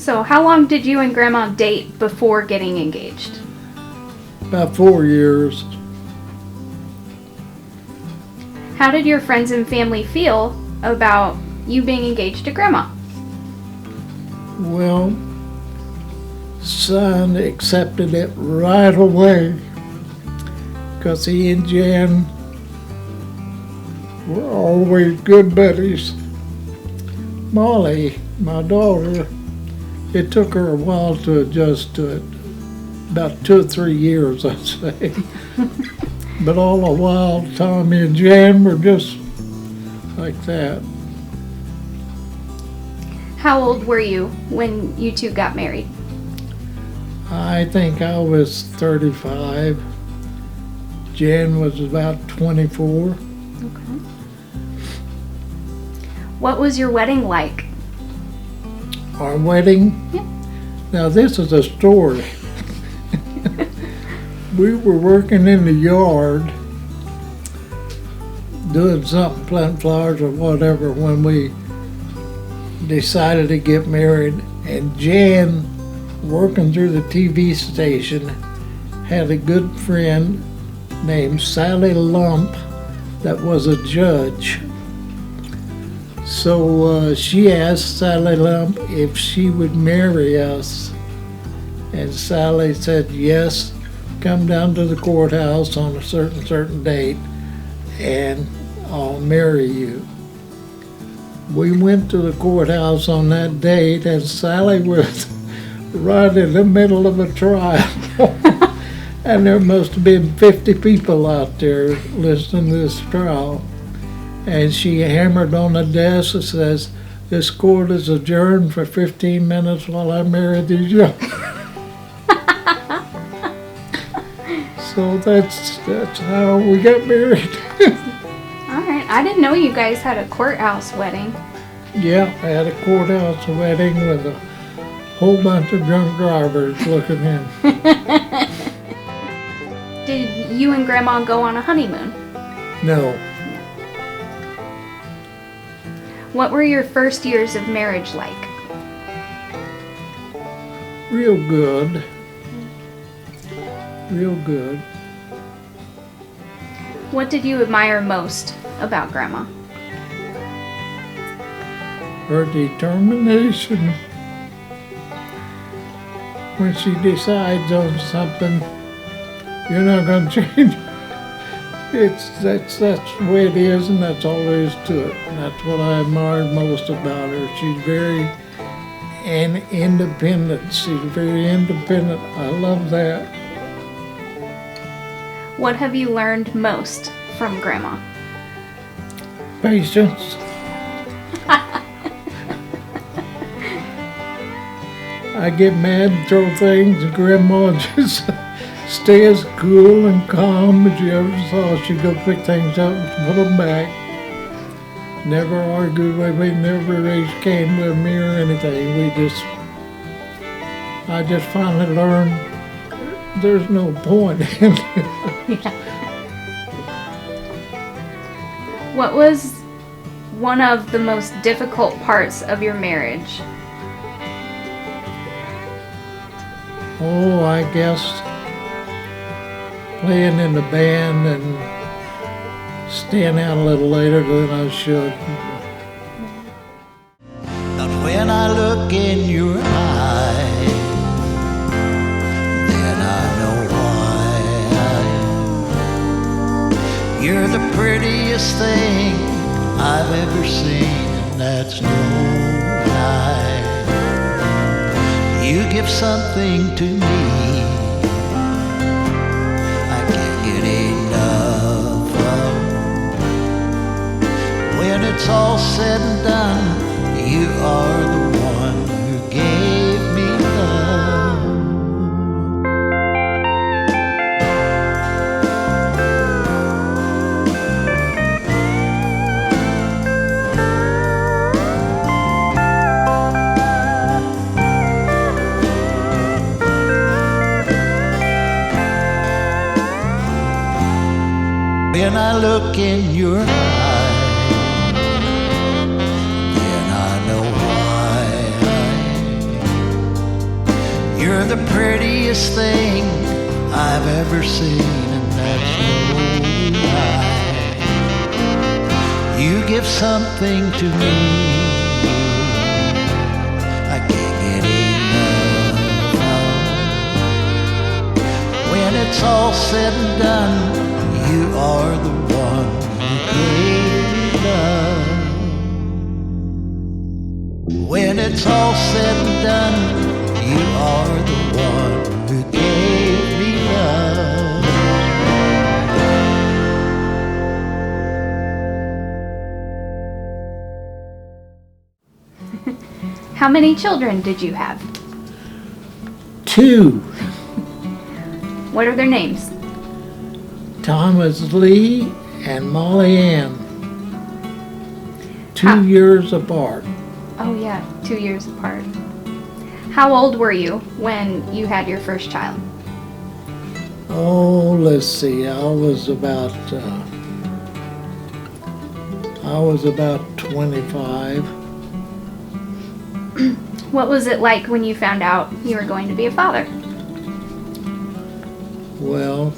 So how long did you and Grandma date before getting engaged? About 4 years. How did your friends and family feel about you being engaged to Grandma? Well, son accepted it right away because he and Jan were always good buddies. Molly, my daughter, it took her a while to adjust to it. About 2 or 3 years, I'd say. But all the while, Tommy and Jan were just like that. How old were you when you two got married? I think I was 35. Jan was about 24. Okay. What was your wedding like? Our wedding? Yeah. Now this is a story. We were working in the yard doing something, planting flowers or whatever, when we decided to get married. And Jan, working through the TV station, had a good friend named Sally Lump that was a judge. So she asked Sally Lump if she would marry us. And Sally said, yes, come down to the courthouse on a certain date and I'll marry you. We went to the courthouse on that date and Sally was right in the middle of a trial. And there must have been 50 people out there listening to this trial. And she hammered on the desk and says, this court is adjourned for 15 minutes while I marry these young. So that's how we got married. All right. I didn't know you guys had a courthouse wedding. Yeah, I had a courthouse wedding with a whole bunch of drunk drivers looking in. Did you and Grandma go on a honeymoon? No, What were your first years of marriage like? real good. Real good. What did you admire most about Grandma? Her determination. When she decides on something, you're not going to change. That's the way it is, and that's all there is to it. And that's what I admired most about her. She's very independent. She's very independent. I love that. What have you learned most from Grandma? Patience. I get mad and throw things, and Grandma just stays cool and calm as you ever saw. She'd go pick things up and put them back. Never argued with me, never raised Cain with me or anything. I just finally learned there's no point in it. What was one of the most difficult parts of your marriage? Oh, I guess playing in the band and staying out a little later than I should. But when I look in your eyes, then I know why. You're the prettiest thing I've ever seen, that's no lie. You give something to me I can't get enough of. When it's all said and done, you are the one who gave me love. When I look in your eyes, then I know why. the prettiest thing I've ever seen, and that's no lie. You give something to me I can't get enough of. When it's all said and done, you are the one who gave me love. When it's all said and done, you are the one who gave me love. How many children did you have? 2. What are their names? Thomas Lee and Molly Ann. 2 How- years apart. Oh yeah, 2 years apart. How old were you when you had your first child? Oh, let's see. I was about 25. What was it like when you found out you were going to be a father? Well,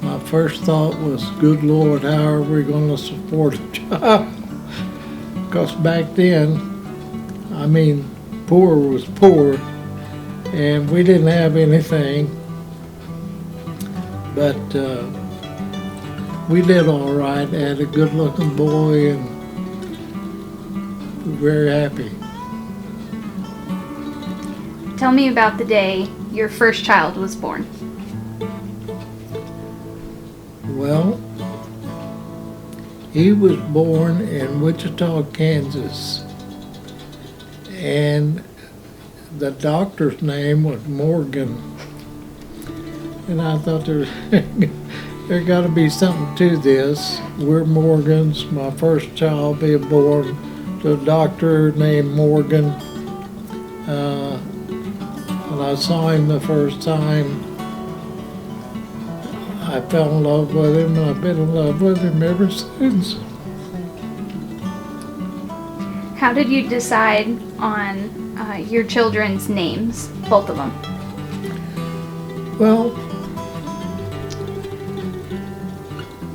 my first thought was, good Lord, how are we going to support a child? Because back then, I mean, poor was poor, and we didn't have anything. But we did all right. Had a good-looking boy, and we're very happy. Tell me about the day your first child was born. Well, he was born in Wichita, Kansas, and the doctor's name was Morgan. And I thought there got to be something to this. We're Morgans. My first child being born to a doctor named Morgan. When I saw him the first time, I fell in love with him, and I've been in love with him ever since. How did you decide on your children's names, both of them? Well,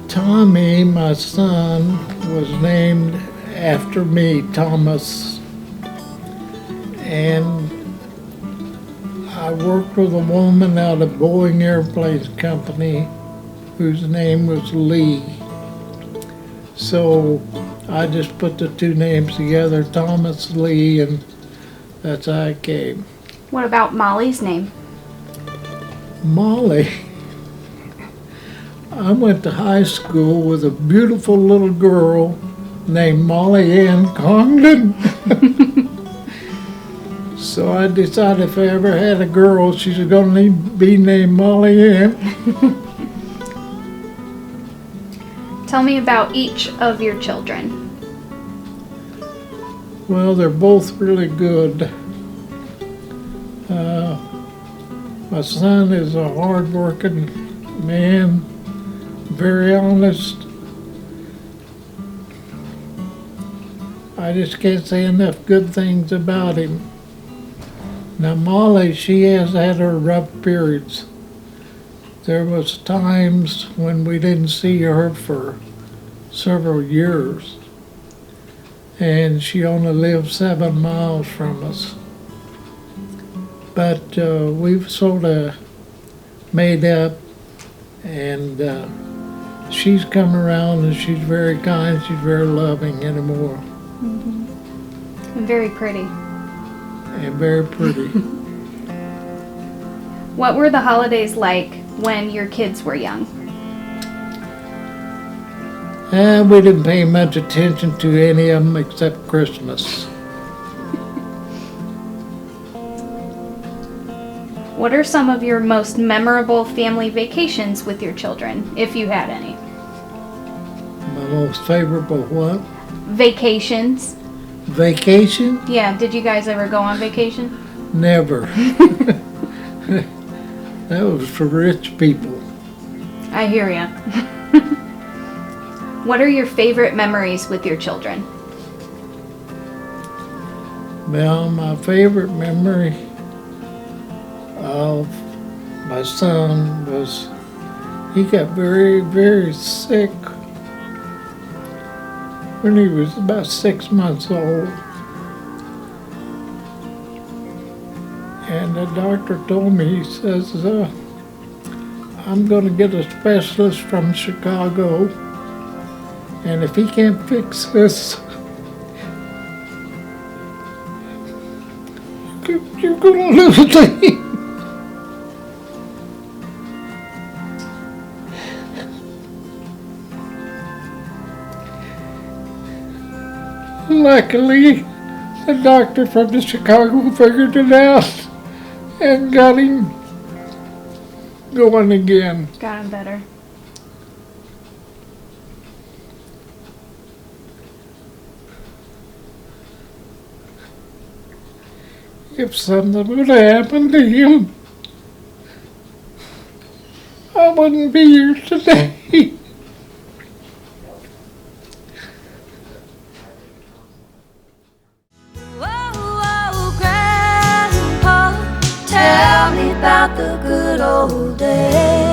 Tommy, my son, was named after me, Thomas. And I worked with a woman out of Boeing Airplanes Company whose name was Lee. So I just put the 2 names together, Thomas Lee, and that's how it came. What about Molly's name? Molly. I went to high school with a beautiful little girl named Molly Ann Congdon. So I decided if I ever had a girl, she's going to be named Molly Ann. Tell me about each of your children. Well, they're both really good. My son is a hard-working man, very honest. I just can't say enough good things about him. Now Molly, she has had her rough periods. There was times when we didn't see her for several years, and she only lived 7 miles from us. But we've sort of made up, and she's come around, and she's very kind, she's very loving anymore, And very pretty. and very pretty. What were the holidays like when your kids were young? And we didn't pay much attention to any of them except Christmas. What are some of your most memorable family vacations with your children, if you had any? My most favorable what? Vacations? Vacation? Yeah, did you guys ever go on vacation? Never. That was for rich people. I hear ya. What are your favorite memories with your children? Well, my favorite memory of my son was, he got very, very sick when he was about 6 months old. And the doctor told me, he says, I'm going to get a specialist from Chicago, and if he can't fix this, you're going to lose him. Luckily, the doctor from the Chicago figured it out and got him going again. Got him better. If something would have happened to him, I wouldn't be here today. Whoa, Grandpa, tell me about the good old days.